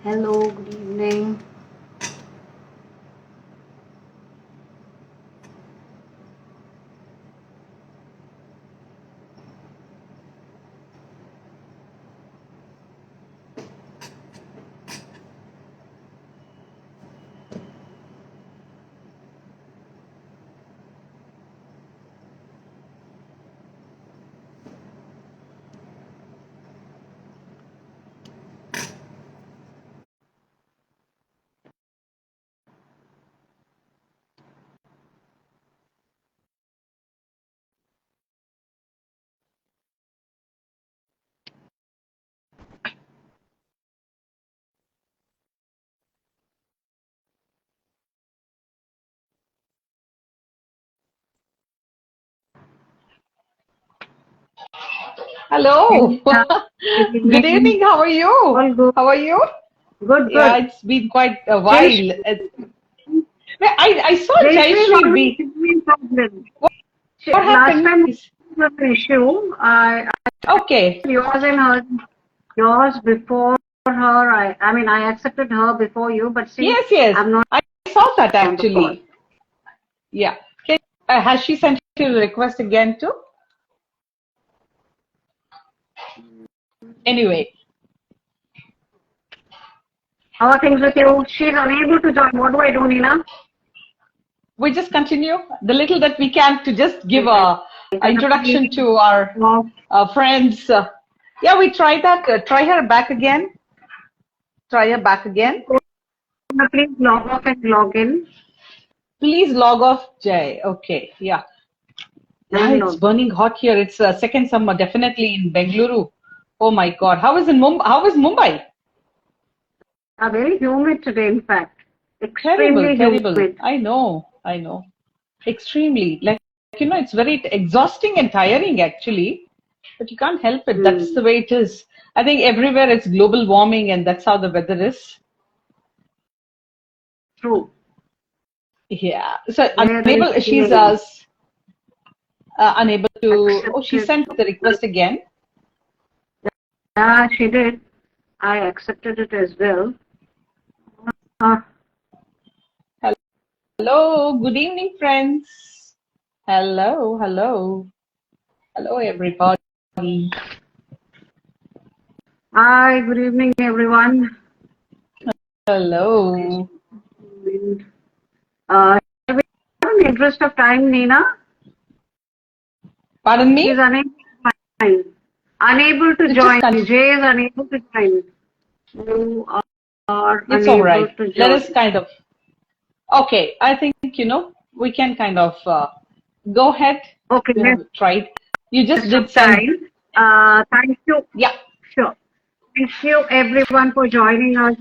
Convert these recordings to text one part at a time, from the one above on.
Hello, good evening. Hello. Good Good evening. evening. How are you? All good. How are you? Good, Yeah, good. it's been quite a Jay, while. Well, I saw Jayashree is Jayashree always be. between problem. What Last happened? time was an issue. Okay. Yours and hers, yours before her. I mean, I accepted her before you, but see, Yes, yes. I'm not I saw that on the call. actually. Yeah. Can, has she sent you a request again too? Anyway, How are things with you? She's unable to join. What do I do, Nina? we just continue the little that we can to just give Okay. a introduction to our Well, friends. Yeah, we try that. Try her back again. Try her back again. please log off and log in. Please log off, Jay. Okay, yeah. Yeah, And it's log. burning hot here. It's second summer, definitely in Bengaluru. Oh my God. How is in Mumbai? How is Mumbai? Very humid today, in fact. Terrible, Extremely terrible. humid. I know, I know. Extremely. It's very exhausting and tiring actually, but you can't help it. That's Hmm. the way it is. I think everywhere it's global warming and that's how the weather is. True. Yeah. So Where is unable, she's the unable to, oh, she accepted? sent the request again. Yeah, she did. I accepted it as well. Uh, Hello, good evening, friends. Hello, hello, hello, everybody. Hi, good evening, everyone. Hello. In the interest of time, Nina, Pardon she's me? unable to join. Unable to Just join. continue. Jay is unable to join. You are It's all unable right. to Let us join. kind of, okay, I think, we can kind of go ahead. Okay, You let's have tried. You just waste did of send, time. Thank you. yeah, Sure. Thank you, everyone, for joining us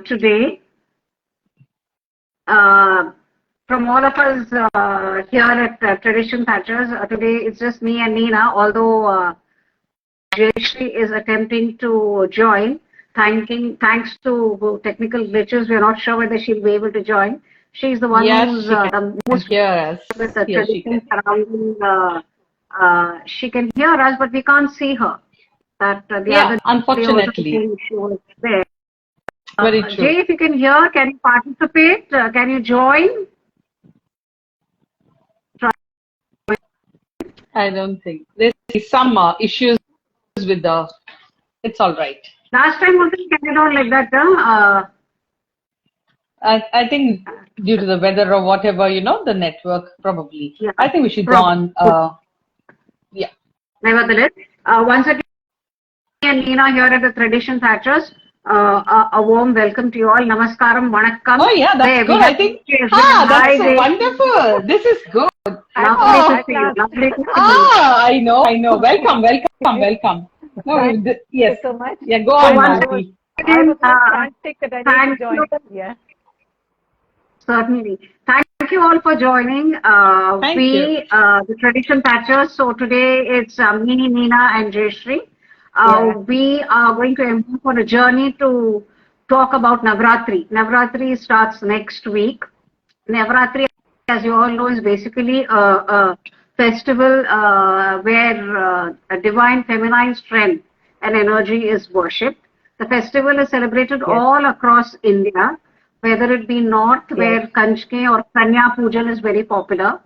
today. Uh, from all of us here at Tradition Thatchers, today it's just me and Nina, although Jayashree is attempting to join. Thanks to technical glitches, we are not sure whether she'll be able to join. She's the one yes, who's she the can most hear us. with the Yes, she tradition can. surrounding. She can hear us, but we can't see her. That the Yeah, other day also the unfortunately. same issue was there. Very true. Jay, if you can hear, can you participate? Can you join? Try. I don't think. There's some issues with the, it's all right. Last time also you carried on like that. I think due to the weather or whatever, the network probably. Yeah, I think we should go probably. on. Yeah. Nevertheless, once again, and Nina here at the Tradition Thatchers, a warm welcome to you all. Namaskaram, Oh vanakkam. yeah, that's There we good. I have think. Jay as well. Ah, Hi, that's so Jay. wonderful. This is good. Lovely to Oh, see you. Lovely to see you. ah, I know, I know. Welcome, welcome, welcome. No, Thank yes. you so much. Yeah, go So on, once Malti. I again, was a bit frantic that I need to thank you. join. Yeah. Certainly. Thank you all for joining. Thank you. The Tradition Patchers. So today it's me, Nina, and Jayashree. Yeah. We are going to embark on a journey to talk about Navarathri. Navarathri starts next week. Navarathri, as you all know, is basically a festival where a divine feminine strength and energy is worshipped. The festival is celebrated Yes. all across India, whether it be north, Yes. where Kanchke or Kanya Pujan is very popular.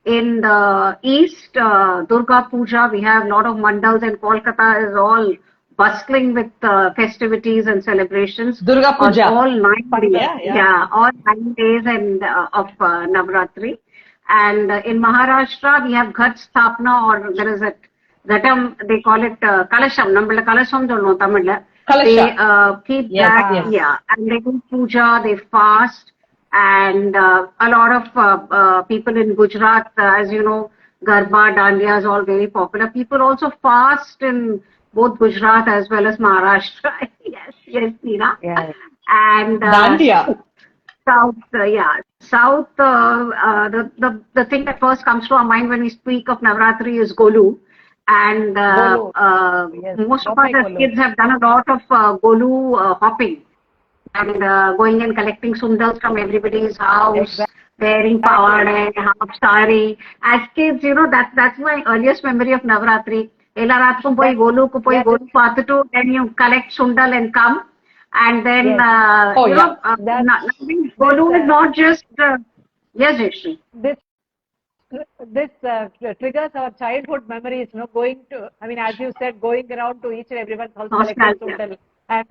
In the east, Durga Puja, we have a lot of mandals, and Kolkata is all bustling with festivities and celebrations Durga on Puja. all 9 days. Yeah. All 9 days and of Navarathri. And in Maharashtra, we have Ghat Sthapna, or there is a Ghatam, they call it Kalasham. Nammala Kalasham solluvom Tamilla. They Kalasha. keep Yes, that, yes. yeah, and they do puja, they fast, and a lot of people in Gujarat, as you know, Garba, Dandiya is all very popular. People also fast in both Gujarat as well as Maharashtra. Yes, Neera. Yes. And Dandiya. South, South. The thing that first comes to our mind when we speak of Navratri is Golu, and Golu. Yes. most of Bombay us as Golu. kids have done a lot of Golu hopping and going and collecting sundals from everybody's house, wearing pawade, half sari. As kids, that's my earliest memory of Navratri. Ella raat ko poi Golu ko poi Golu paattu, then you collect sundal and come. And then, Yes. Golu is not just, yes, Jayashree. This triggers our childhood memories, going to, I mean, as you said, going around to each and everyone's house, collecting sundal, and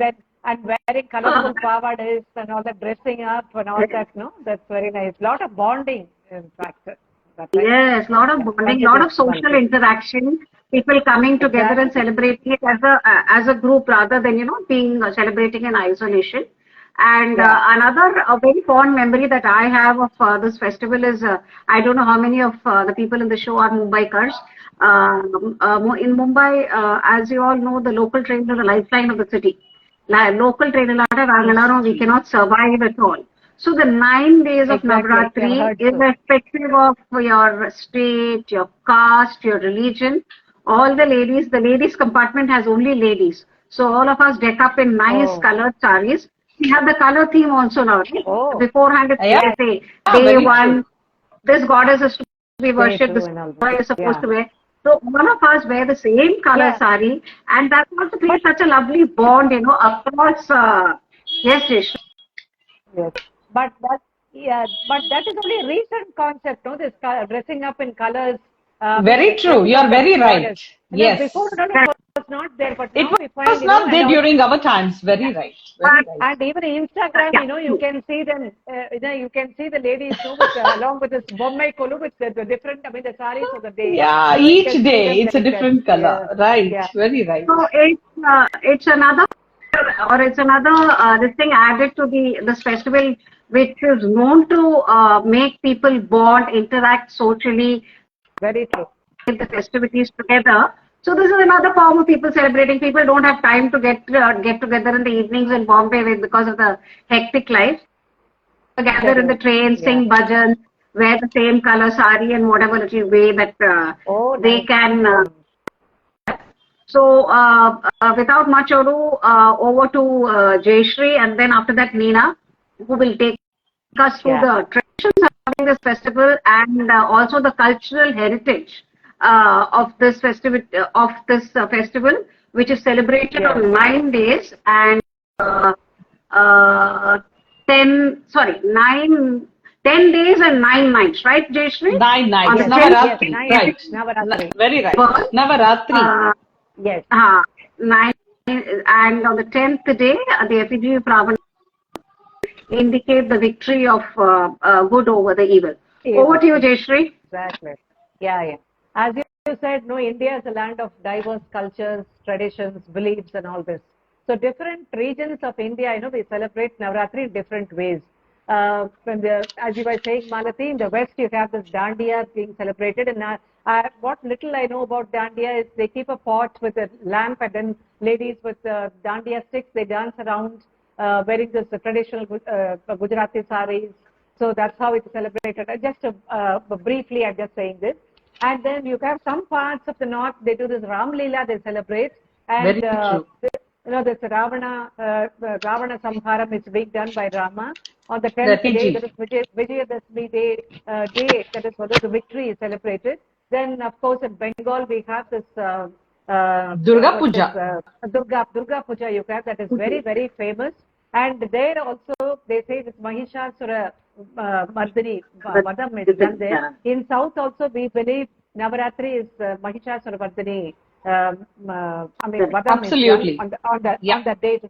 wearing colorful pavadas and all that, dressing up and all that, that's very nice. Lot of bonding, in fact. That's right. Yes, lot of bonding, lot of social interaction, people coming together and celebrating it as a group rather than, being celebrating in isolation. And another very fond memory that I have of this festival is, I don't know how many of the people in the show are Mumbaikars. In Mumbai, as you all know, the local trains are the lifeline of the city. Local train, we cannot survive at all. So the 9 days of Navratri, irrespective of your state, your caste, your religion, all the ladies compartment has only ladies. So all of us deck up in nice colored saris. We have the color theme also now. Beforehand, they say, day one, this goddess is to be worshipped, this boy is supposed to wear. So one of us wear the same color sari, and that also creates such a lovely bond, across. Yes, Jayashree. Yes, but that is only a recent concept, no? This dressing up in colors. Very true. You are very right. Yes. Before it was not there, but now we find was not there during our times. Very right. Very right. And even Instagram, you can see them. You can see the ladies along with this Bombay Kolu with the different. I mean, the saris of the day. Yeah, each day it's a different color. Right. Yeah. Very right. So it's another this thing added to this festival, which is known to make people bond, interact socially. Very true. With the festivities together. So this is another form of people celebrating. People don't have time to get together in the evenings in Bombay because of the hectic life. Gather in the train, sing bhajans, wear the same color sari and whatever little way that they can. So without much ado, over to Jayashree, and then after that Neena, who will take us through the traditions of this festival and also the cultural heritage of this festival, which is celebrated on 9 days and 10 days and 9 nights, right, Jayashree? 9 nights. Navaratri, right? Navaratri. Very right. Navaratri. Yes. 9, and on the 10th day, the effigy of Ravana indicate the victory of good over the evil. Over to you, Jayashree. Exactly. Yeah. As you said, India is a land of diverse cultures, traditions, beliefs, and all this. So different regions of India, we celebrate Navaratri in different ways. As you were saying, Malathi, in the West, you have this Dandiya being celebrated. And what little I know about Dandiya is they keep a pot with a lamp, and then ladies with Dandiya sticks, they dance around wearing this traditional Gujarati saris. So that's how it's celebrated. Just briefly, I'm just saying this. And then you have some parts of the north, they do this Ram Leela, they celebrate. And, this Ravana Samharam is being done by Rama. On the 10th day, that is Vijayadashmi day, that is whether the victory is celebrated. Then, of course, in Bengal, we have this Durga what Puja. is, Durga Puja you have, that is very, very famous. And there also they say this Mahishasura Mardini Vadam is done there. In South also we believe Navarathri is Mahishasura Mardini. Vadam Absolutely. is done on that day.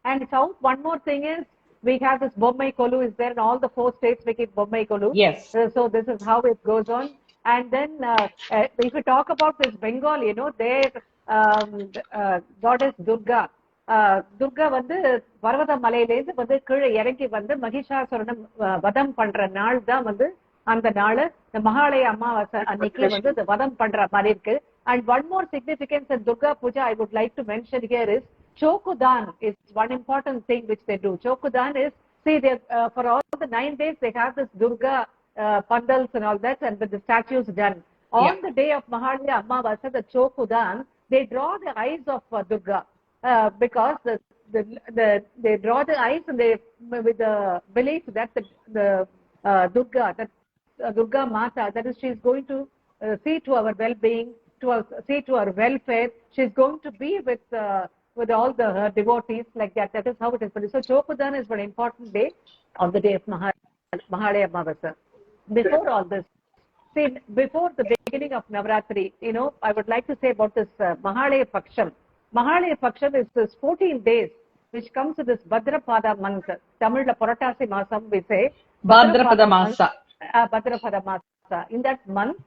And South, one more thing is we have this Bommai Kolu is there in all the 4 states we keep Bommai Kolu. Yes. So this is how it goes on. And then if we talk about this Bengal, their goddess Durga. Durga வந்து பர்வத மலையிலேருந்து வந்து கீழே இறங்கி வந்து மகிஷாசுரனை வதம் பண்ற நாள் தான் வந்து அந்த நாள் இந்த மகாலய அமாவாசை அன்னைக்கு வந்து இந்த வதம் பண்ற மாதிரி இருக்கு. And one more significance in Durga Puja I would like to mention here is Chokudan is one important thing which they do. Chokudan is, see, they, for all the 9 days they have this Durga pandals and all that, and with the statues done. On the day of Mahalaya Amavasya, the Chokudan, they draw the eyes of Durga because they draw the eyes and they with the belief that the Durga, that Durga Mata, that is, she is going to see to our well-being, see to our welfare. She is going to be with all the devotees like that. That is how it is. So Chokudan is an important day on the day of Mahalaya Amavasya. Before all this, see, before the beginning of Navarathri, I would like to say about this Mahalaya Paksham. Mahalaya Paksham is this 14 days which comes to this Bhadrapada month. Tamil Puratasi Masam we say. Bhadrapada Masa. Bhadrapada Masa. In that month,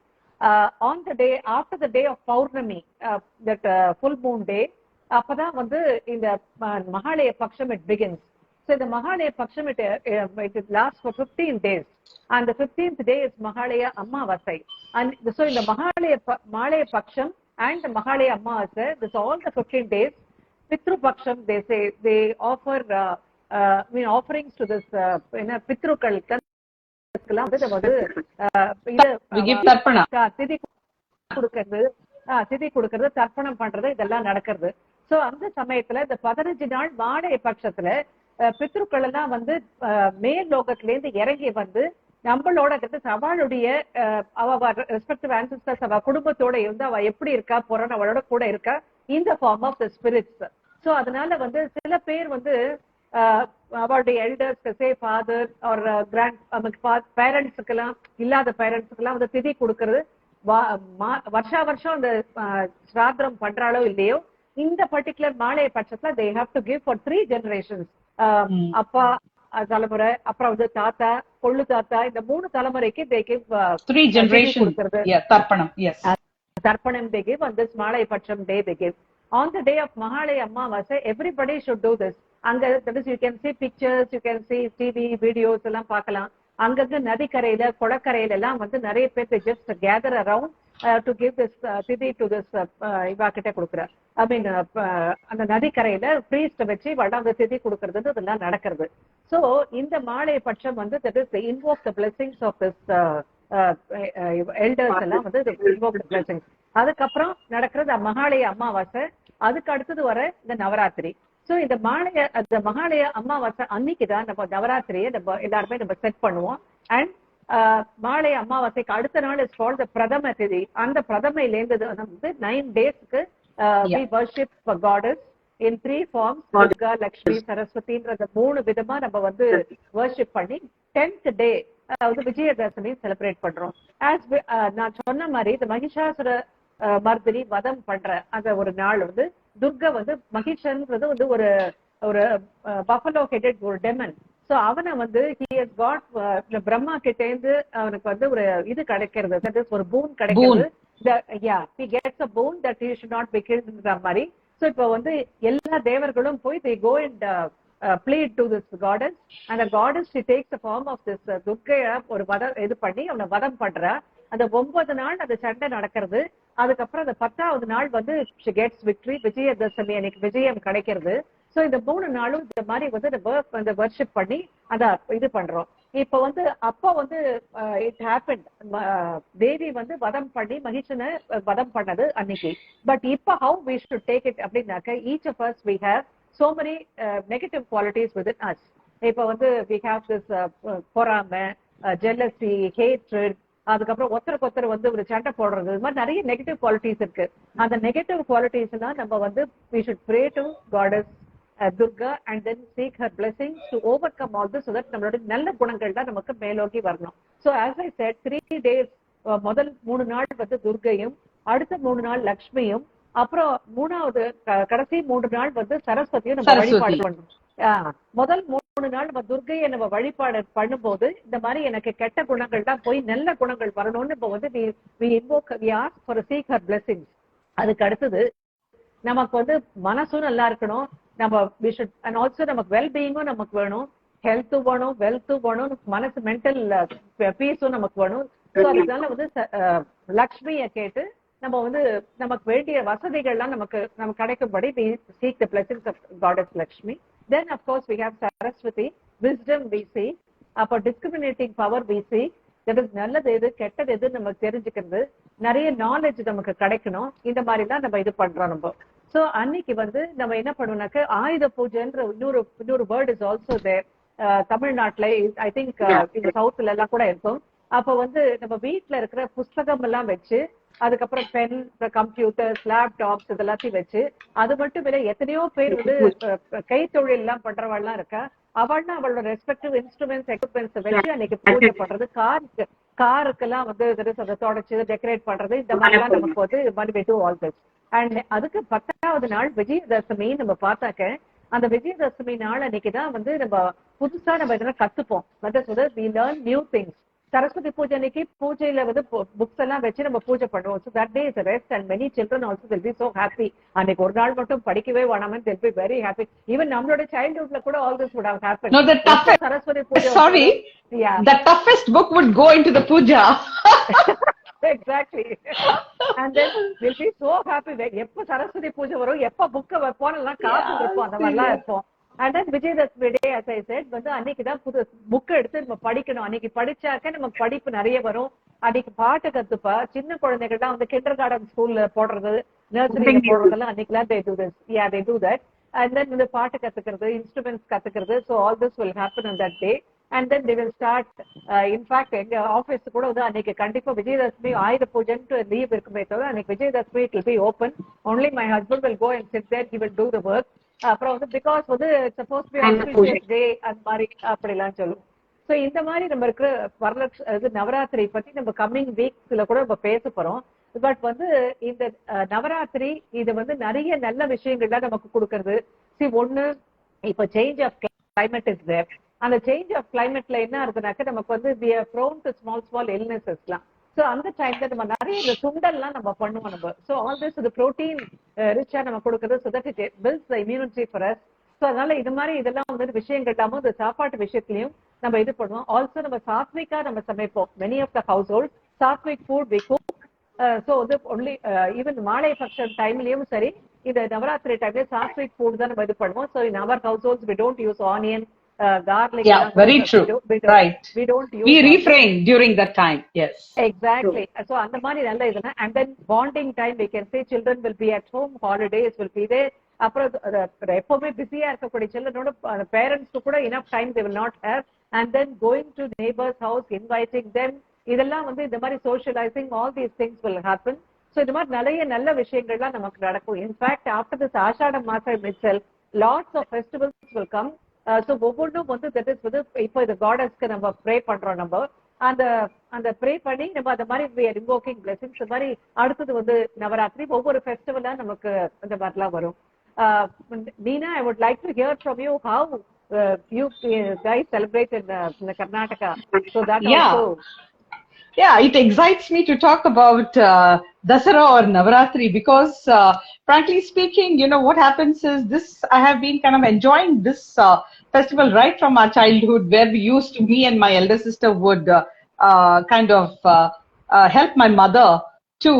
on the day, after the day of Paurnami, that full moon day, appada vandu in the Mahalaya Paksham it begins. So the Mahalaya Paksham it lasts for 15 days. And the 15th day is Mahalaya Amavasai. And so in the Mahalaya Paksham and the Mahalaya Amavasai, this all the 15 days, Pitru Paksham, they say, they offer offerings to this Pitrukal. We give tarpana. திதி கொடுக்கறது, தர்ப்பணம் பண்றது, இதெல்லாம் நடக்கிறது. So அந்த சமயத்துல இந்த 15 நாள் மாலை பட்சத்துல பித்ருக்கள் எல்லாம் வந்து மேல் லோகத்துல இருந்து இறங்கி வந்து நம்மளோட அவளுடைய ரெஸ்பெக்டிவ் ஆன்சஸ்டர்ஸ் அவ குடும்பத்தோட இருந்து அவ எப்படி இருக்கா போறான்னு அவளோட கூட இருக்கா இந்த form of the spirits. So அதனால வந்து சில பேர் வந்து அவளுடைய elders, say father or grand பேரண்ட்ஸுக்கெல்லாம் இல்லாத பேரண்ட்ஸுக்கெல்லாம் வந்து திதி கொடுக்கறது, வருஷா வருஷம் அந்த ஸ்ராத்திரம் பண்றாளோ இல்லையோ, இந்த பர்டிகுலர் மாலைய பட்சத்துல they have to give for 3 generations. அப்பா தலைமுறை, அப்புறம் வந்து தாத்தா, கொள்ளு தாத்தா, இந்த 3 தலைமுறைக்கு they give 3 generations தர்ப்பணம். Yes, தர்ப்பணம் they give on this மாலை பட்சம் day they give. On the day of Mahalaya Amavasya, everybody should do this. அங்க that is, you can see pictures, you can see TV videos எல்லாம் பார்க்கலாம். அங்கங்க நதிக்கரையில குளக்கரையில எல்லாம் வந்து நிறைய பேர் they just gather around to give this திதி to this இவா கிட்ட கொடுக்குற, ஐ மீன் அந்த நதிக்கரையில priest வச்சு வடாந்த திதி கொடுக்கறது இதெல்லாம் நடக்கிறது. சோ இந்த மாலை பட்சம் வந்து that is invoke the blessings of this elders எல்லாம் வந்து invoke the blessings. அதுக்கப்புறம் நடக்கிறது மகாலய அமாவாசை, அதுக்கு அடுத்தது வர இந்த நவராத்திரி. சோ இந்த மகாலய அமாவாசை அன்னைக்குதான் நம்ம நவராத்திரியை நம்ம எல்லாருமே நம்ம செட் பண்ணுவோம். அண்ட் மாலை அமாவாசைக்கு அடுத்த நாள் இஸ் கால்ட் தி பிரதம திதி. அந்த பிரதமையில இருந்து வந்து 9 டேஸ்க்கு we worship goddess in 3 forms, Durga, Lakshmi, Saraswatiன்ற 3 விதமா நம்ம வந்து worship பண்ணி 10th day வந்து விஜயதசமி செலிப்ரேட் பண்றோம். நான் சொன்ன மாதிரி இந்த மகிஷாசுர மர்தினி வதம் பண்ற அந்த ஒரு நாள் வந்து துர்கா வந்து மகிஷன்றது வந்து ஒரு பஃபலோ ஹெடட் ஒரு டெமன். சோ அவனை வந்து he has got பிரம்மா கிட்ட இருந்து அவனுக்கு வந்து ஒரு இது கிடைக்கிறது, that is ஒரு boon கிடைக்கிறது. he gets a boon that he should not be killed ன்ற மாதிரி. சோ இப்போ வந்து எல்லா தேவர்களும் போய் they go and plead to this goddess, and the goddess she takes the form of this துர்க்கைய ஒரு இது பண்ணி அவனை வதம் பண்றா. அந்த 9 நாள் அந்த சண்டை நடக்கிறது. அதுக்கப்புறம் அந்த 10வது நாள் வந்து she gets victory, விஜயதசமி அன்னைக்கு விஜயம் கிடைக்கிறது. சோ இந்த 3 நாளும் இந்த மாதிரி வந்து அந்த வர்ஷிப் பண்ணி அத இது பண்றோம். இப்ப வந்து அப்ப வந்து இட் ஹேப்பன்ட், தேவி வந்து வதம் பண்ணி மகிஷனை வதம் பண்ணது அன்னைக்கு. பட் இப்ப how we should take it அப்படின்னாக்க, each of us we have so many negative qualities within us. இப்ப வந்து we have this பொறாமை, jealousy, hatred, அதுக்கப்புறம் ஒருத்தருக்கு ஒருத்தர் வந்து ஒரு சண்டை போடுறது, இது மாதிரி நிறைய நெகட்டிவ் குவாலிட்டிஸ் இருக்கு. அந்த நெகட்டிவ் குவாலிட்டிஸ் எல்லாம் நம்ம வந்து we should pray to goddess Durga and then seek her blessings to overcome all this so that நம்மளோட நல்ல குணங்கள் தான் நமக்கு மேலோக்கி வரணும். So as I said, 3 days முதல் 3 நாள் வந்து துர்கையும், அடுத்த 3 நாள் லக்ஷ்மியும், அப்புறம் மூணாவது கடைசி 3 நாள் வந்து சரஸ்வதியும் நம்ம வழிபாடு பண்ணணும். முதல் 3 நாள் நம்ம துர்கையை நம்ம வழிபாடு பண்ணும்போது இந்த மாதிரி எனக்கு கெட்ட குணங்கள் தான் போய் நல்ல குணங்கள் வரணும்னு இப்போ வந்து we ask for a seek her blessings. அதுக்கு அடுத்தது நமக்கு வந்து மனசும் நல்லா இருக்கணும், நம்ம we should and also நமக்கு வெல் பீயிங்கும் நமக்கு வேணும், ஹெல்த்தும் வேணும், வெல்த்தும் வேணும், மனசு மென்டல் பீஸும் நமக்கு வேணும். ஸோ அதனால வந்து லக்ஷ்மியை கேட்டு நம்ம வந்து நமக்கு வேண்டிய வசதிகள்லாம் நமக்கு கிடைக்கும்படி we seek the blessings of goddess Lakshmi. Then of course we have Saraswati, wisdom we seek, அப்போ discriminating power we seek, that is நல்லது எது கெட்டது எது நமக்கு தெரிஞ்சுக்கிறது, நிறைய நாலேஜ் நமக்கு கிடைக்கணும். இந்த மாதிரி தான் நம்ம இது பண்றோம் நம்ம. ஸோ அன்னைக்கு வந்து நம்ம என்ன பண்ணுவோம்னாக்க ஆயுத பூஜைன்ற இன்னொரு வேர்ட் இஸ் ஆல்சோ தேர். தமிழ்நாட்டுல ஐ திங்க் இந்த சவுத்ல எல்லாம் கூட இருக்கும். அப்ப வந்து நம்ம வீட்டுல இருக்கிற புஸ்தகம் எல்லாம் வச்சு, அதுக்கப்புறம் பென், கம்ப்யூட்டர்ஸ், லேப்டாப்ஸ் இதெல்லாத்தையும் வச்சு, அது மட்டும் இல்ல எத்தனையோ பேர் வந்து கைத்தொழில் எல்லாம் பண்றவாள்லாம் இருக்கா, அவள்னா அவளோட ரெஸ்பெக்டிவ் இன்ஸ்ட்ருமெண்ட்ஸ் எக்யூப்மெண்ட்ஸ் வச்சு அன்னைக்கு பூஜை பண்றது, காருக்கெல்லாம் வந்து அதை தொடச்சு டெக்கரேட் பண்றது, இந்த மாதிரி எல்லாம் நமக்கு வந்து money to all this. And அதுக்கு 10வது நாள் விஜயதசமி நம்ம பார்த்தாக்க, அந்த விஜயதசமி நாள் அன்னைக்குதான் வந்து நம்ம புதுசா நம்ம இதெல்லாம் கத்துப்போம். we learn new things. Saraswati பூஜை அன்னைக்கு பூஜையில வந்து புக்ஸ் எல்லாம் வச்சு நம்ம பூஜை பண்ணுவோம். So that day is a rest and many children also will be so happy. அன்னைக்கு ஒரு நாள் மட்டும் படிக்கவே வேணாம they'll be very happy. Even நம்மளோட childhoodல கூட all this would have happened. No, the toughest, Saraswati பூஜை, sorry, yeah, the toughest book would go into the puja. Exactly. And then we'll be so happy. எப்ப சரஸ்வதி பூஜை வரும், எப்ப புக்க வைப்போம் எல்லாம் காசு இருப்போம், அந்த மாதிரிலாம் இருப்போம். And then Vijayadashami day as I said வந்து அன்னைக்குதான் புது புக் எடுத்து நம்ம படிக்கணும். அன்னைக்கு படிச்சாக்க நமக்கு படிப்பு நிறைய வரும். அன்னைக்கு பாட்டு கத்துப்பா, சின்ன குழந்தைகள்லாம் வந்து கிண்டர் கார்டன் ஸ்கூல்ல போடுறது, நர்சரியில போடுறதெல்லாம் அன்னைக்குலாம் they do this. Yeah, they do that. And then வந்து பாட்டு கத்துக்கிறது, இன்ஸ்ட்ருமெண்ட்ஸ் கத்துக்கிறது. So all this will happen on that day. And then they will start. In fact எங்க ஆபீஸ் கூட வந்து அன்னைக்கு கண்டிப்பா விஜயதசமி ஆயுத பூஜைன்னு லீவ் இருக்குமே தவிர அன்னைக்கு Vijayadashami it will be open. Only my husband will go and sit there, he will do the work. அப்புறம் வந்து பிகாஸ் வந்து சப்போஸ் பி ஆஸ்பிஷியஸ் டே அந்த மாதிரி அப்படிலாம் சொல்லுவோம். ஸோ இந்த மாதிரி நம்ம இருக்கிற வரலட்சுமி நவராத்திரி பத்தி நம்ம கம்மிங் வீக்ஸ்ல கூட நம்ம பேச போறோம். பட் வந்து இந்த நவராத்திரி இது வந்து நிறைய நல்ல விஷயங்கள்லாம் நமக்கு கொடுக்கறது. ஒண்ணு இப்ப change of climate is there. அந்த சேஞ்ச் ஆஃப் கிளைமேட்ல என்ன இருக்குனாக்க நமக்கு வந்து we are prone to small illnessesலாம். ஸோ அந்த டைம்ல நம்ம நிறைய இந்த சுண்டல்லாம் நம்ம பண்ணுவோம் நம்ம. ஸோ ஆல் திஸ் இது ப்ரோட்டீன் ரிச்சா நம்ம கொடுக்குறது. So that it builds the immunity for us. So அதனால இது மாதிரி இதெல்லாம் வந்து விஷயங்கள் இல்லாமல் இந்த சாப்பாட்டு விஷயத்திலையும் நம்ம இது பண்ணுவோம். ஆல்சோ நம்ம சாத்விக்கா நம்ம சமைப்போம். Many of the household sattvic food we cook. So வந்து ஒன்லி ஈவன் மாலை ஃபங்க்ஷன் டைம்லயும் சரி, இந்த நவராத்திரி டைம்ல சாத்விக் ஃபுட் தான் நம்ம இது பண்ணுவோம். So in our households we don't use onion, garlic. Yeah, very true. Right. We don't use. We refrain during that time. Yes. Exactly. So அந்த மாதிரி நல்ல இதுனா. And then bonding time we can say children will be at home, holidays will be there. அப்புறம் எப்பவுமே பிஸியா இருக்கக்கூடிய சில்ட்ரனோட பேரண்ட்ஸ்க்கு கூட enough time they will not have. And then going to neighbors house, inviting them, இதெல்லாம் வந்து இந்த மாதிரி socializing, all these things will happen. So இந்த மாதிரி நிறைய நல்ல விஷயங்கள்லாம் நமக்கு நடக்கும். In fact, after this ஆஷாட மாசம் itself, lots of festivals will come. So ஒவ்வொன்றும் வந்து தட் இஸ் வந்து இப்போ இந்த காடஸ்க்கு நம்ம ப்ரே பண்றோம். நம்ம அந்த ப்ரே பண்ணி நம்ம அந்த மாதிரி we are invoking blessings. இந்த மாதிரி அடுத்தது வந்து நவராத்திரி, ஒவ்வொரு ஃபெஸ்டிவலா நமக்கு இந்த மாதிரிலாம் வரும். Neena, I would like to hear from you how you guys celebrate in Karnataka. So that also. Yeah, it excites me to talk about Dasara or Navaratri because, frankly speaking, you know, what happens is this, I have been kind of enjoying this festival right from our childhood, where we used to, me and my elder sister would kind of help my mother to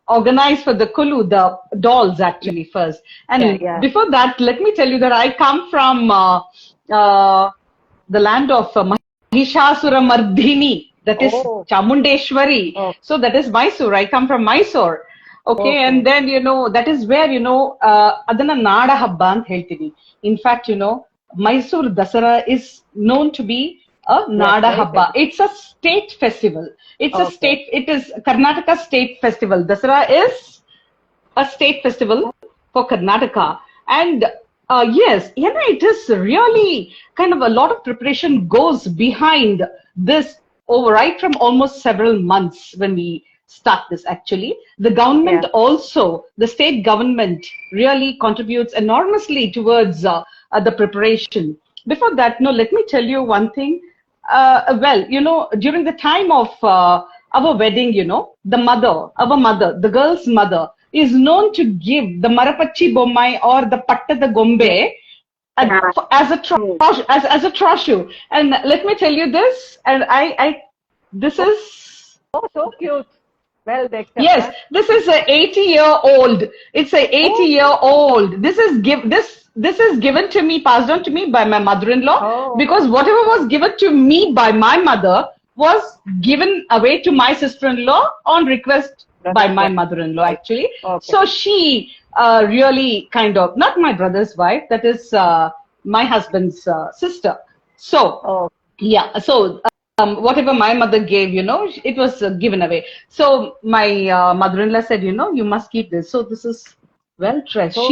organize for the Kulu, the dolls actually first. And before that, let me tell you that I come from the land of Mahishasura Mardhini. That is Chamundeshwari. So that is Mysore. I come from Mysore. Okay. And then, you know, that is where, you know, Adana Nada Habba ant heltini. In fact, you know, Mysore Dasara is known to be Nada very Habba. famous. It's a state festival. It's a Okay. state, it is Karnataka state festival. Dasara is a state festival for Karnataka. And yes, it is really kind of a lot of preparation goes behind this over right from almost several months when we start this actually. The government also, the state government really contributes enormously towards the preparation. Before that, no, let me tell you one thing. Well, during the time of our wedding, our mother, the girl's mother, is known to give the Marapachi Bommai or the Pattada Gombe as a troshu. And let me tell you this, and this is Oh, so cute. Well, yes, this is a 80-year-old. It's a 80-year-old. This is given to me, passed on to me by my mother-in-law, because whatever was given to me by my mother was given away to my sister-in-law on request by my mother-in-law actually. So she really kind of, not my brother's wife, that is my husband's sister. So yeah, so whatever my mother gave, it was given away. So my mother-in-law said, you must keep this. So this is well dressed. So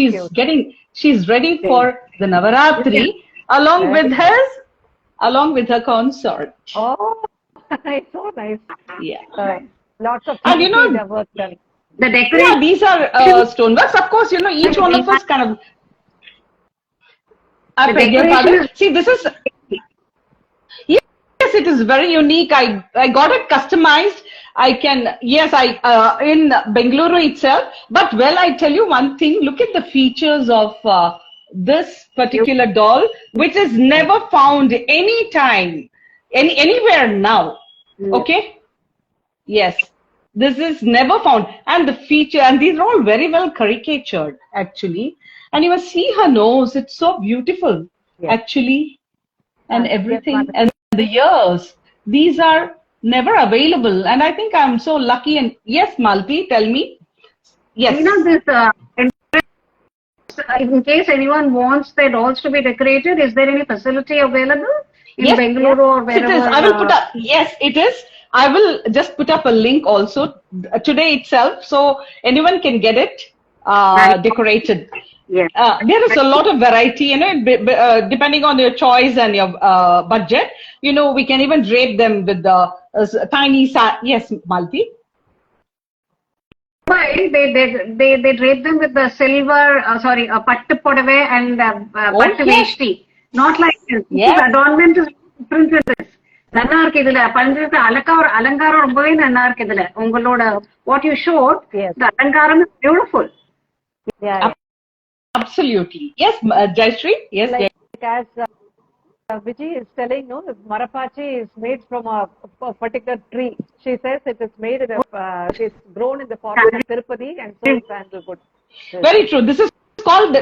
She's ready for the Navarathri along with her consort. Oh, it's so nice. Yeah. Lots of And work done. The decoration. Yeah, these are stoneworks. Of course, each one of us kind of. I beg your pardon. See, this is. Yes, it is very unique. I got it customized. In Bengaluru itself. But well, I tell you one thing. Look at the features of this particular doll, which is never found anywhere now. Okay. Yes, this is never found. And the feature, and these are all very well caricatured actually. And you must see her nose. It's so beautiful actually. And everything. And the ears. These are never available. And I think I'm so lucky. And yes, Malti, tell me. Yes. In case anyone wants their dolls to be decorated, is there any facility available in Bengaluru or wherever? It is. I will put up. Yes, it is. I will just put up a link also today itself, so anyone can get it decorated. Yes. There is a lot of variety, depending on your choice and your budget. We can even drape them with the tiny. Yes, Malti. They drape them with the silver, pattu podave and pattu veshti. Not like this. This adornment is different to this. நல்லா இருக்கு இதுல பண்றது அலங்காரம் ரொம்பவே நல்லா இருக்கு இதுல உங்களோட what you showed, the alangaram is beautiful. Absolutely. Yes, Jayashree. Yes. As Vijay is telling, the Marapachi is made from a particular tree. She says it is made it's grown in the forest of Tirupati and so is sandalwood. Very true. This is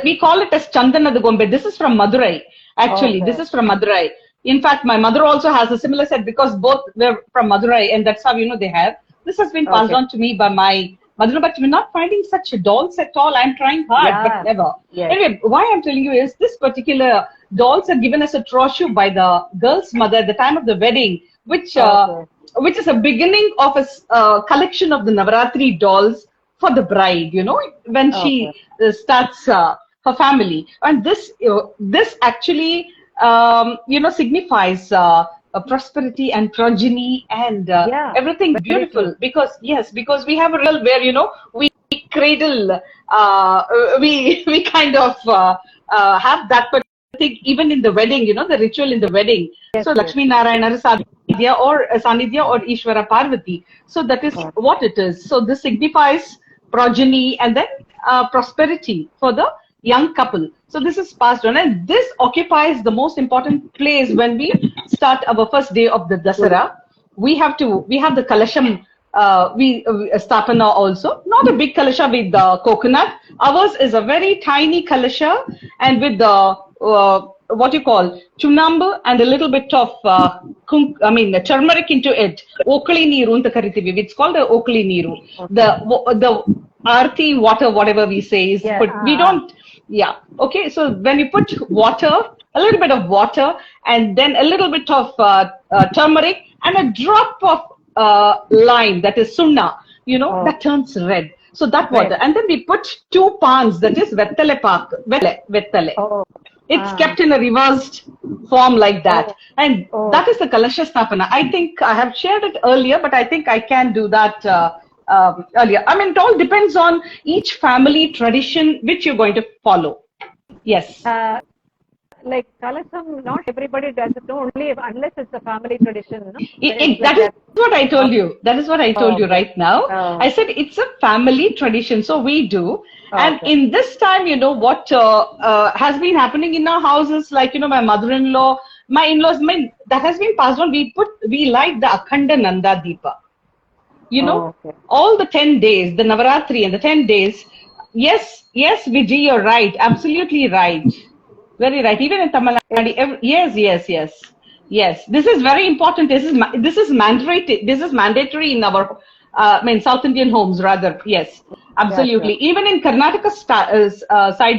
we call it as Chandana Gombe. This is from Madurai. Actually, this is from Madurai. In fact, my mother also has a similar set because both were from Madurai, and that's how they have. This has been passed on to me by my mother, but we're not finding such dolls at all. I'm trying hard, but never. Anyway, why I'm telling you is this particular dolls are given as a troshu by the girl's mother at the time of the wedding, which is a beginning of a collection of the Navarathri dolls for the bride. When she starts her family, and this actually. Signifies prosperity and progeny and everything beautiful because we have a real where we cradle we kind of have that particular thing even in the wedding, the ritual in the wedding. So Lakshmi Narayana Sanidhya or Ishvara Parvati. So that is what it is. So this signifies progeny and then prosperity for the young couple. So this is passed on, and this occupies the most important place when we start our first day of the Dasara. We have the Kalasham, Stapana also. Not a big Kalasha with the coconut. Ours is a very tiny Kalasha and with the what you call chunambu and a little bit of turmeric into it. Okali neeru anta karitivi. It's called a okali neeru. The arti water, whatever we say is, but we don't. Yeah. Okay. So when you put water a little bit of water, and then a little bit of turmeric, and a drop of lime, that is sunna, that turns red. So that water. And then we put 2 pans, that is vettale pak, vettale. It's kept in a reversed form like that. And that is the Kalasha Stapana. I think I have shared it earlier, but I think I can do that earlier. I mean, it all depends on each family tradition which you're going to follow. Yes. Like Kalasam, not everybody does it, only unless it's a family tradition. No? That is what I told you. That is what I told you right now. I said it's a family tradition, so we do. And in this time, what has been happening in our houses, like, my mother-in-law, my in-laws, that has been passed on. We light the Akhanda Nanda Deepa. All the 10 days, the Navarathri and the 10 days. Yes, Vijay, you're right. Absolutely right. Very right. Even in Tamil Nadu, yes. This is very important. This is mandatory. This is mandatory in our South Indian homes, rather. Yes, absolutely. Yeah, sure. Even in Karnataka side,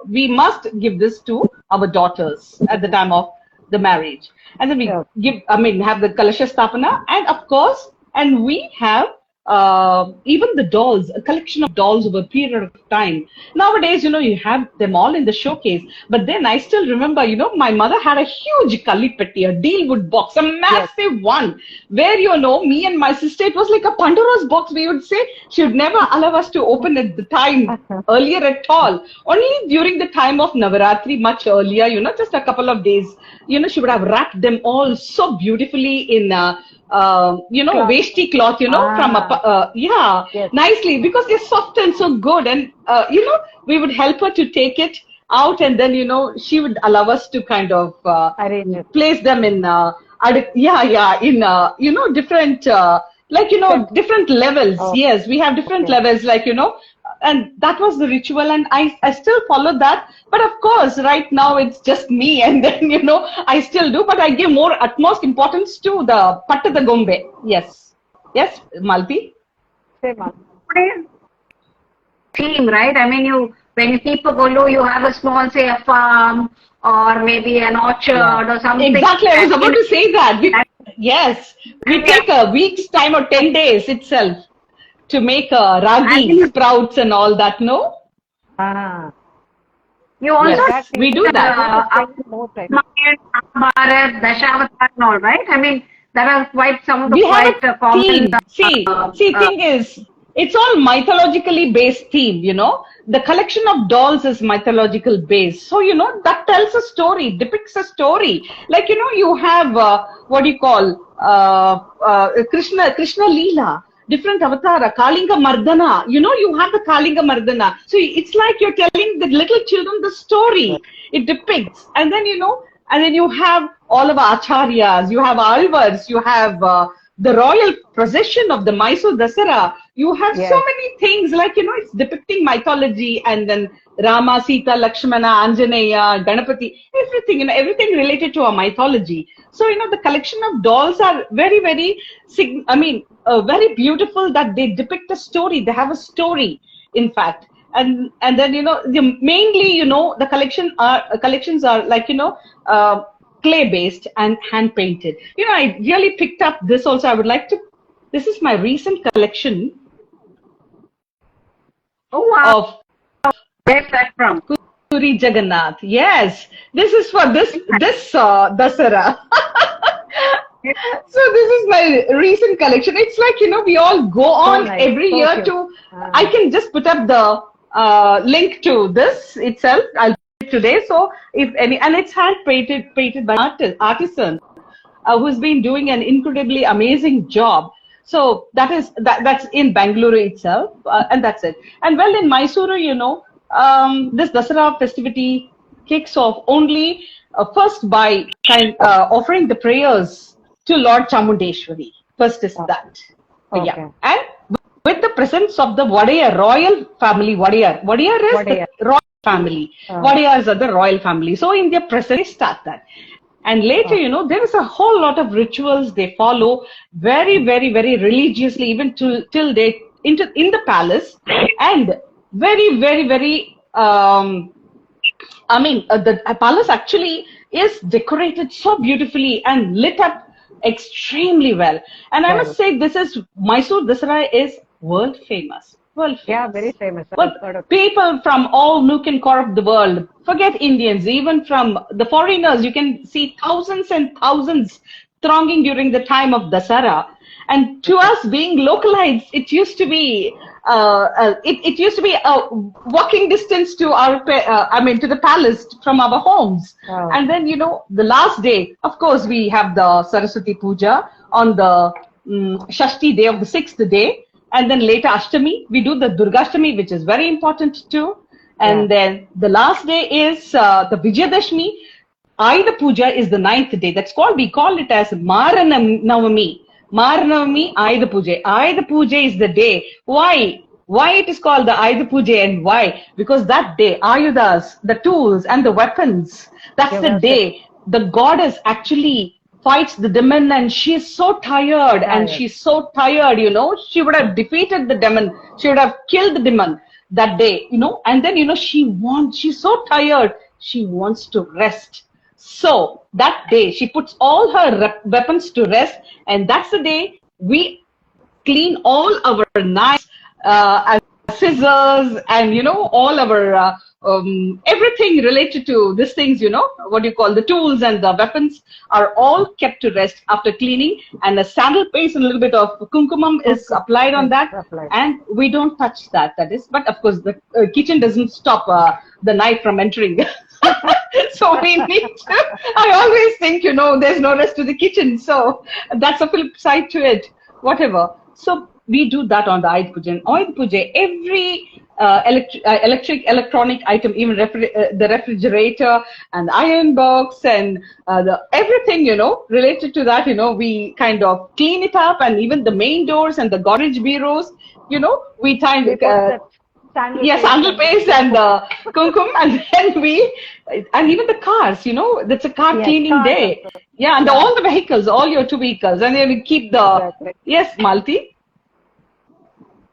we must give this to our daughters at the time of the marriage, and then we have the Kalasha Stapana, and of course, and we have even the dolls, a collection of dolls over a period of time. Nowadays, you have them all in the showcase. But then I still remember, my mother had a huge Kalipetti, a dealwood box, a massive one, where, me and my sister, it was like a Pandora's box, we would say. She would never allow us to open at the time earlier at all. Only during the time of Navaratri, much earlier, just a couple of days, she would have wrapped them all so beautifully in veshti cloth, from nicely, because they're soft and so good. And, we would help her to take it out, and then, she would allow us to kind of place them in, different, different levels. Yes, we have different levels, like, and that was the ritual, and I still follow that. But of course, right now it's just me, and then, I still do, but I give more utmost importance to the Pattada Gombe. Yes, Malti? Same, Malti. Team, right? I mean, when you keep a golu, you have a small, say, a farm, or maybe an orchard or something. Exactly, I was about to say that. We take a week's time or 10 days itself to make ragi sprouts and all that, no? You also we do that. Dashavatar and all, right? I mean, there are quite some of the common thing is, it's all mythologically based theme, The collection of dolls is mythological based. So, that tells a story, depicts a story. Like, you have, Krishna Leela. Different avatara, Kalinga Mardana. You have the Kalinga Mardana. So it's like you're telling the little children the story. It depicts. And then, you have all of our acharyas, you have alvars, you have the royal procession of the Mysore Dasara. You have so many things, like, it's depicting mythology, and then Rama, Sita, Lakshmana, Anjaneya, Ganapati, everything, everything related to our mythology. So, the collection of dolls are very, very, very beautiful, that they depict a story. They have a story, in fact. And then, mainly, the collections are like, clay based and hand painted. I really picked up this also. I would like to, this is my recent collection. Oh, wow. Where's that from? Puri Jagannath. Yes, this is for this Dasara. So this is my recent collection. It's like, we all go on every year to, I can just put up the link to this itself. I'll do it today. So if any, and it's hand painted by an artisan who's been doing an incredibly amazing job. So that's in Bangalore itself, and that's it. And well, in Mysore, this Dasara festivity kicks off only first by offering the prayers to Lord Chamundeshwari. First is that. Yeah. And with the presence of the Wadiyar, royal family, Wadiyar is the royal family. Wadiyars are the royal family. So in their presence, they start that. And later, there is a whole lot of rituals they follow very, very, very religiously, even till they in the palace, and very, very, very I mean, the palace actually is decorated so beautifully and lit up extremely well. And I must say, this is Mysore Dasara is world famous. World famous. Yeah, very famous. Well, people from all nook and corner of the world, forget Indians, even from the foreigners, you can see thousands and thousands thronging during the time of Dasara. And to us, being localites, it used to be it used to be a walking distance to our to the palace from our homes. Wow. And then the last day, of course, we have the Saraswati Puja on the Shashti day of the 6th day. And then later Ashtami, we do the Durgashtami, which is very important too. And then the last day is the Vijayadashmi. Ayudha Puja is the 9th day. We call it as Maranavami. Maranavami, Ayudha Puja. Ayudha Puja is the day. Why? Why it is called the Ayudha Puja and why? Because that day, Ayudhas, the tools and the weapons, that's the day the goddess actually fights the demon, and she is so tired, and she's so tired, she would have defeated the demon. She would have killed the demon that day, and then, she's so tired, she wants to rest. So that day, she puts all her weapons to rest, and that's the day we clean all our knives, scissors, and all our everything related to these things, what you call the tools and the weapons are all kept to rest after cleaning, and a sandal paste and a little bit of kumkumam is applied on that, and we don't touch that. That is, but of course the kitchen doesn't stop the knife from entering. So we need to, I always think, there's no rest to the kitchen. So that's a flip side to it, whatever. So we do that on the Ayudha Puja. And Ayudha Puja, every electronic item, even the refrigerator and the iron box and everything, related to that, we kind of clean it up, and even the main doors and the garage bureaus, we kind of sandal paste and kumkum, and then and even the cars, that's a car cleaning day. Also. Yeah, and all the vehicles, all your 2 vehicles, and then we keep the, yes, Malti?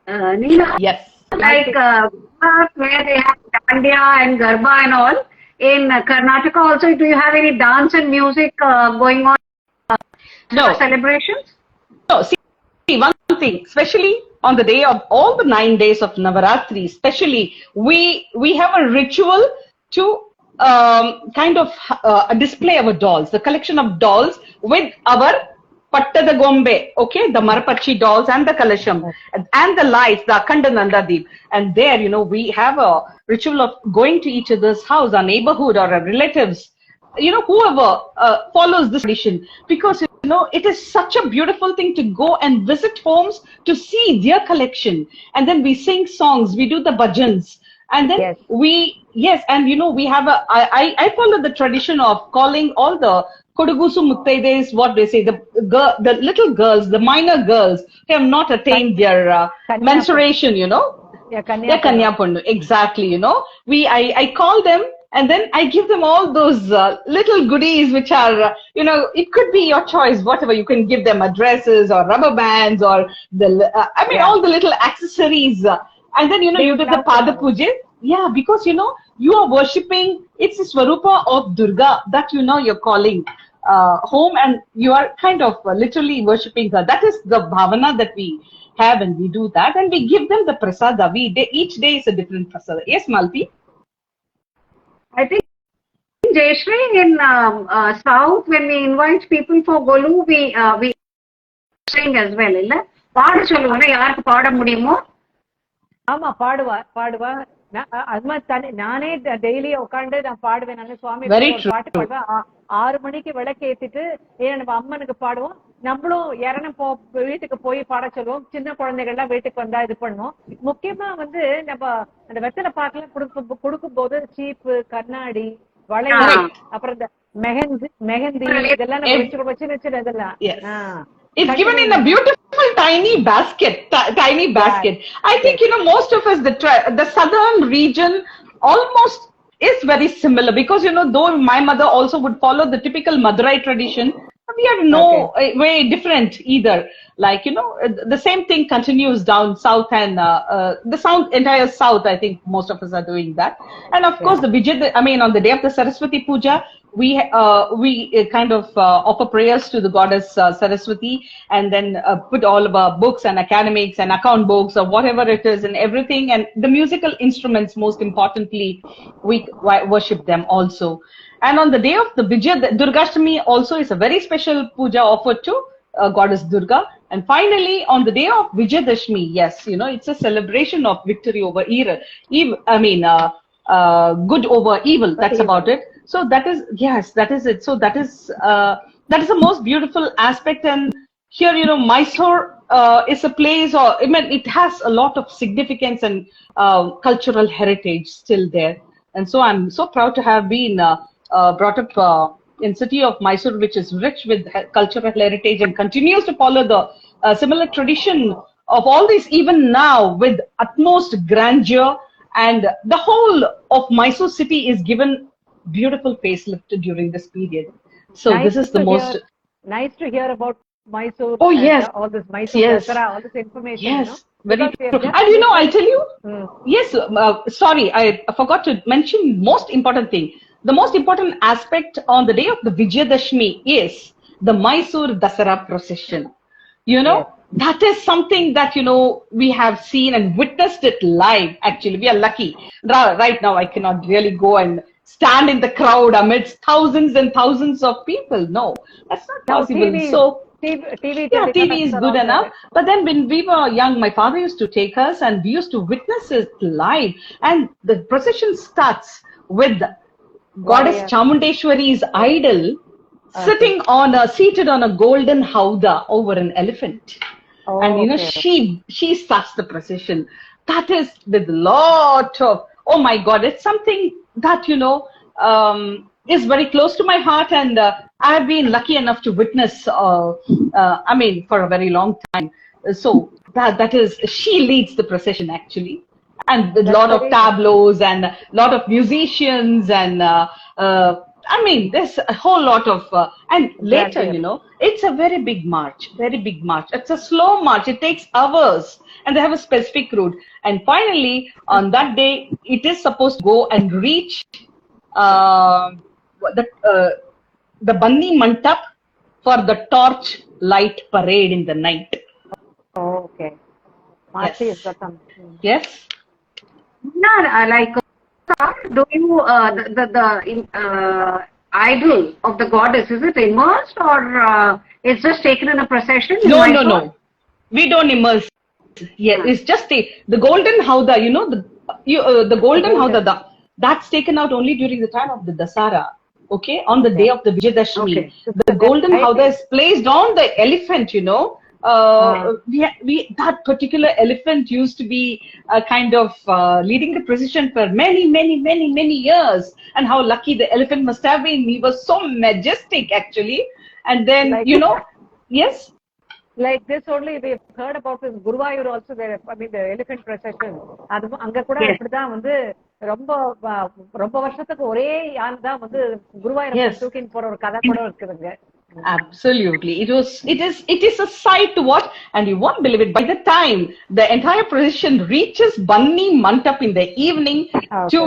Neela? Yes. Like where they have Dandiya and Garba and all, in Karnataka also, do you have any dance and music going on no celebrations? No, see, one thing, especially on the day of all the 9 days of Navarathri, especially, we have a ritual to kind of display our dolls, the collection of dolls with our Pattada Gombe, okay, the Marapachi dolls and the Kalasham and the lights, the Akhanda Nandadeep. And there, we have a ritual of going to each other's house, our neighborhood or our relatives, whoever follows this tradition. Because, it is such a beautiful thing to go and visit homes to see their collection. And then we sing songs, we do the bhajans. And then we have I follow the tradition of calling all the Kodugusu Muttaides, what they say, the little girls, the minor girls who have not attained their menstruation, Yeah, Kanya Pundu, exactly, I call them, and then I give them all those little goodies which are, it could be your choice, whatever. You can give them dresses or rubber bands or all the little accessories. And then, you do the Pada Puja. Yeah, because, you are worshipping, it's the Swarupa of Durga that, you're calling home, and you are kind of literally worshipping her. That is the bhavana that we have, and we do that, and we give them the prasada. Each day is a different prasada. Yes, Malti? I think Jayashree, in South, when we invite people for Golu, we sing as well, illa? Paadu solluva, yaarku paada mudiyumo? ஆமா பாடுவா அது மாதிரி நானே daily உட்காந்து நான் பாடுவேன். நான் சுவாமி பாட்டு பாடுவேன். 6 மணிக்கு விளக்கு ஏத்திட்டு நம்ம அம்மனுக்கு பாடுவோம். நம்மளும் வீட்டுக்கு போய் பாட சொல்லுவோம். சின்ன குழந்தைகள்லாம் வீட்டுக்கு வந்தா இது பண்ணுவோம். முக்கியமா நம்ம அந்த வெத்தலை பாக்கெல்லாம் கொடுக்கும் போது சீப்பு, கண்ணாடி, வளையல், அப்புறம் இந்த மெஹந்தி இதெல்லாம் நம்ம வச்சிருக்கோம். சின்ன இதெல்லாம் it's given in a beautiful tiny basket. I think, most of us, the southern region almost is very similar because, though my mother also would follow the typical Madurai tradition, we are no way different either. Like, the same thing continues down south and entire south. I think most of us are doing that. And of course, on the day of the Saraswati Puja, we kind of offer prayers to the goddess Saraswati, and then put all of our books and academics and account books or whatever it is and everything, and the musical instruments, most importantly, we worship them also. And on the day of the Durgashtami also is a very special puja offered to goddess Durga. And finally, on the day of Vijayadashmi, yes, it's a celebration of victory over evil. Good over evil. That's about it. So that is it. So that is the most beautiful aspect. And here, Mysore is a place, it has a lot of significance and cultural heritage still there. And so I'm so proud to have been brought up in city of Mysore, which is rich with cultural heritage and continues to follow the similar tradition of all this even now with utmost grandeur. And the whole of Mysore city is given beautiful facelift during this period. So this is the most nice to hear about Mysore. Oh yes, all this Mysore Dasara, all this information. Yes, very true. And I'll tell you. Yes, sorry, I forgot to mention most important thing. The most important aspect on the day of the Vijayadashmi is the Mysore Dasara procession. That is something that, we have seen and witnessed it live. Actually, we are lucky. Right now, I cannot really go and stand in the crowd amidst thousands and thousands of people. No, that's not possible. TV is good enough. But then when we were young, my father used to take us and we used to witness it live. And the procession starts with Goddess Chamundeshwari's idol seated on a golden hauda over an elephant. And she starts the procession. That is with lot of, oh my God, it's something that is very close to my heart, and I have been lucky enough to witness for a very long time. So that is, she leads the procession actually, and a lot of tableaus and a lot of musicians and there's a whole lot of, and later, it's a very big march. It's a slow march. It takes hours and they have a specific route. And finally, on that day, it is supposed to go and reach the Bandi Mantap for the torch light parade in the night. Oh, okay. Yes. No, do you the idol of the goddess, is it immersed or it's just taken in a procession? No. We don't immerse. Yeah, it's just the golden hauda. The golden hauda. That's taken out only during the time of the Dasara. Okay, on the day of the Vijayadashmi, the golden hauda is placed on the elephant. That particular elephant used to be kind of leading the procession for many years. And how lucky the elephant must have been. He was so majestic actually. And then, yes. Like this only, we've heard about this Guruvayur also there. The elephant procession. அங்க கூட இப்படிதான் வந்து ரொம்ப வருஷத்துக்கு ஒரே யானை தான் வந்து குருவாயூர் தூக்கின்னு போற ஒரு கதை கூட இருக்குதுங்க. Absolutely. It is a sight to watch, and you won't believe it. By the time the entire procession reaches Bandi Mantap in the evening to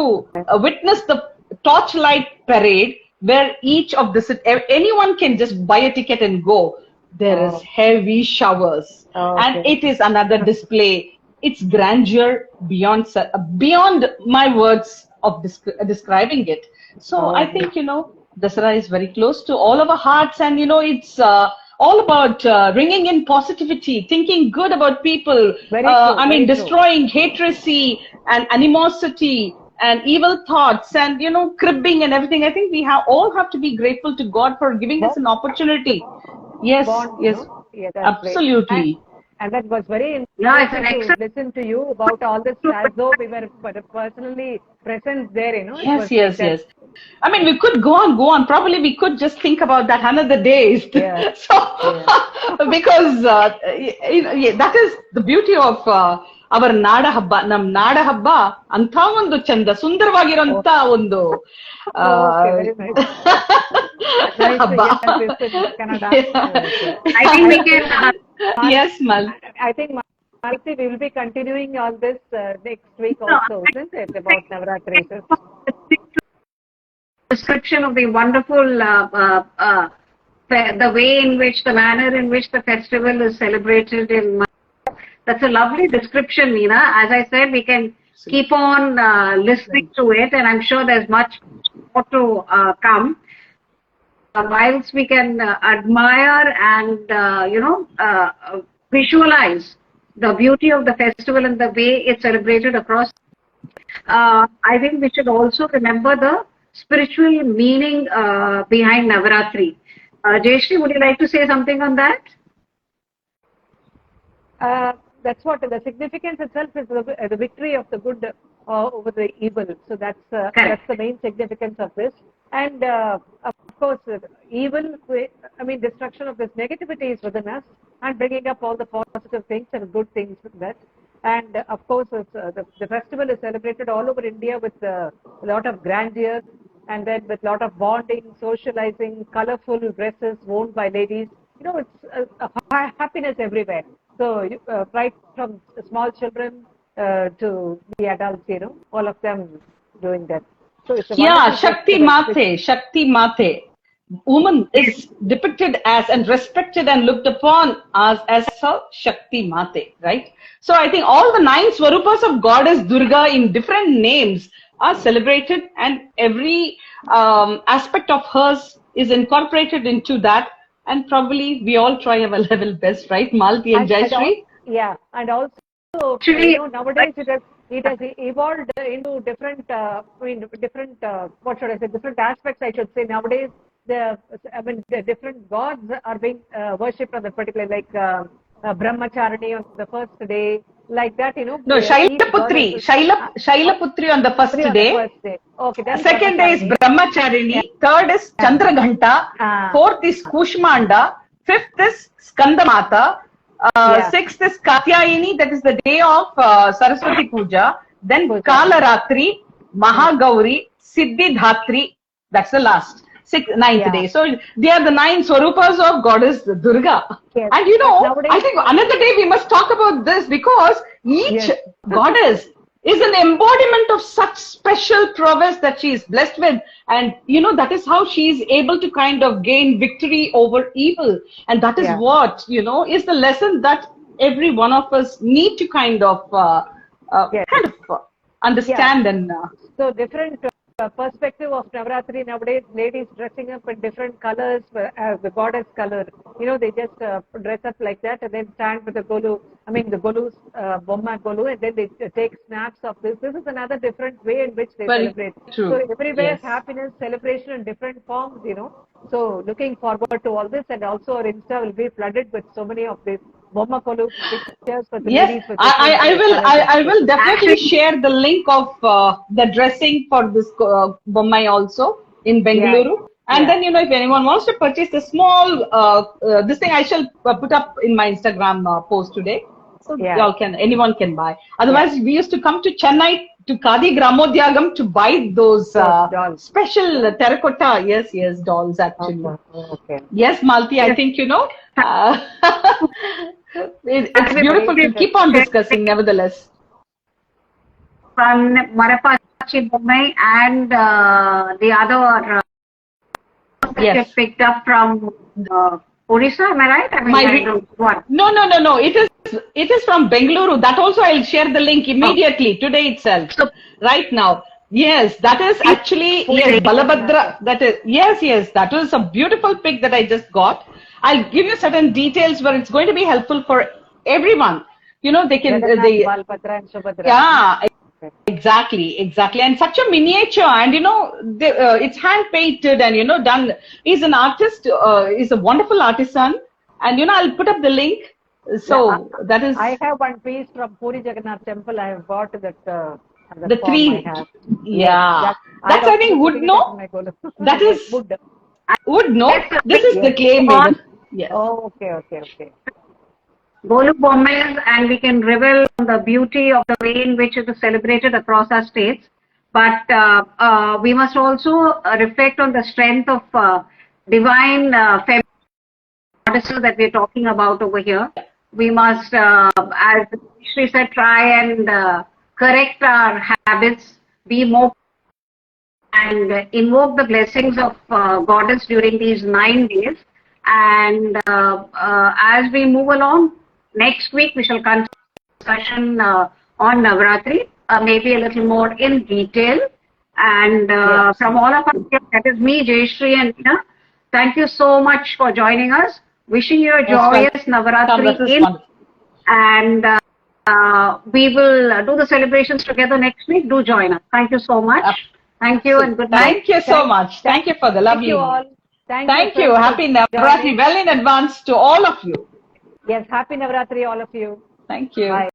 witness the torchlight parade, where each of anyone can just buy a ticket and go. There is heavy showers, and it is another display. It's grandeur beyond my words of describing it. So I think, Dasara is very close to all of our hearts, and it's all about bringing in positivity, thinking good about people. Destroying hatred and animosity and evil thoughts and cribbing and everything. I think we all have to be grateful to God for giving us an opportunity. Yes, absolutely. And that was very interesting to listen to you about all this as though we were personally present there, Yes. We could go on. Probably we could just think about that another day. Because that is the beauty of ಅವರ ನಾಡ ಹಬ್ಬ, ನಮ್ ನಾಡ ಹಬ್ಬ ಅಂತ ಒಂದು ಚಂದ ಸುಂದರವಾಗಿರೋಂತ ಒಂದು ಹಬ್ಬ. Yes, Mal. I think, Malti, we will be continuing on this next week also, isn't it, about Navarathri? Description of the wonderful, the way in which, the manner in which the festival is celebrated in. That's a lovely description, Meena. As I said, we can keep on listening to it, and I'm sure there's much more to come. Whilst we can admire and visualize the beauty of the festival and the way it's celebrated across, I think we should also remember the spiritual meaning behind Navarathri. Jayashree, would you like to say something on that? That's what the significance itself is, the victory of the good over the evil. So that's the main significance of this. And of course, evil, I mean, destruction of this negativity is within us, and bringing up all the positive things and good things with that. And of course, the festival is celebrated all over India with a lot of grandeur, and then with a lot of bonding, socializing, colorful dresses worn by ladies. It's happiness everywhere. So right from small children to the adults, all of them doing that. So it's a Shakti Mate. Woman is depicted as and respected and looked upon as a Shakti Mate, right? So I think all the 9 Swarupas of Goddess Durga in different names are celebrated, and every aspect of hers is incorporated into that. And probably we all try our level best, right, Malti and Jayashree? Yeah, and also nowadays it has evolved into different, what should I say, different aspects, I should say. Nowadays, the different gods are being worshipped on the particular, like Brahmacharani on the first day, like that, No, Shailaputri on the first day. Okay, then second day is Brahmacharini. Third is Chandraghanta. Fourth is Kushmanda. Fifth is Skandamata. Sixth is Katyayini. That is the day of Saraswati Puja. Then Kalaratri, Mahagauri, Siddhidhatri. That's the last. Ninth day. So they are the 9 Swarupas of Goddess Durga. Yes. And I think another day we must talk about this, because each goddess is an embodiment of such special prowess that she is blessed with. And that is how she is able to kind of gain victory over evil. And that is what, is the lesson that every one of us need to kind of understand. And so different perspective of Navarathri nowadays, ladies dressing up in different colors as the goddess color. They just dress up like that and then stand with the golu, the golus, bomma golu, and then they take snaps of this. This is another different way in which they celebrate. True. So everywhere happiness, celebration in different forms, So looking forward to all this, and also our Insta will be flooded with so many of these bomma golu pictures for the ladies. I will definitely share the link of the dressing for this bommai also in Bengaluru. And then, if anyone wants to purchase the small, this thing I shall put up in my Instagram post today. So anyone can buy. Otherwise, we used to come to Chennai to Kadi Gramodhyagam to buy those special terracotta, dolls actually. Okay. Yes, Malti, I think, it's beautiful to keep on discussing, nevertheless. Marapachi Bommai and the other picked up from Odisha, am I right? No. It is from Bengaluru. That also I'll share the link immediately today itself. So, right now. Yes, that is actually Balabhadra. That is that was a beautiful pic that I just got. I'll give you certain details where it's going to be helpful for everyone. They can Balbhadra and Subhadra. Exactly. And such a miniature, and it's hand painted and done. He's an artist, he's a wonderful artisan, and I'll put up the link. So that is. I have one piece from Puri Jagannath Temple. I have bought that. The 3. That's I think wood. No, that is wood. No, this is the clay made. Yes. Oh, okay. Golu Bombay, and we can revel on the beauty of the way in which it is celebrated across our states. But we must also reflect on the strength of divine feminine goddesses that we're talking about over here. We must, as Shri said, try and correct our habits, be more and invoke the blessings of goddess during these 9 days. And as we move along, next week we shall continue discussion on Navarathri, maybe a little more in detail. And from all of us, that is me, Jayashree and Nina, thank you so much for joining us. Wishing you a joyous Navarathri and we will do the celebrations together next week. Do join us. Thank you so much. Thank you and good night. Thank you so much. Thank you for the lovely. Thank you all. Thank you. Happy Navarathri well in advance to all of you. Yes, happy Navarathri, all of you. Thank you. Bye.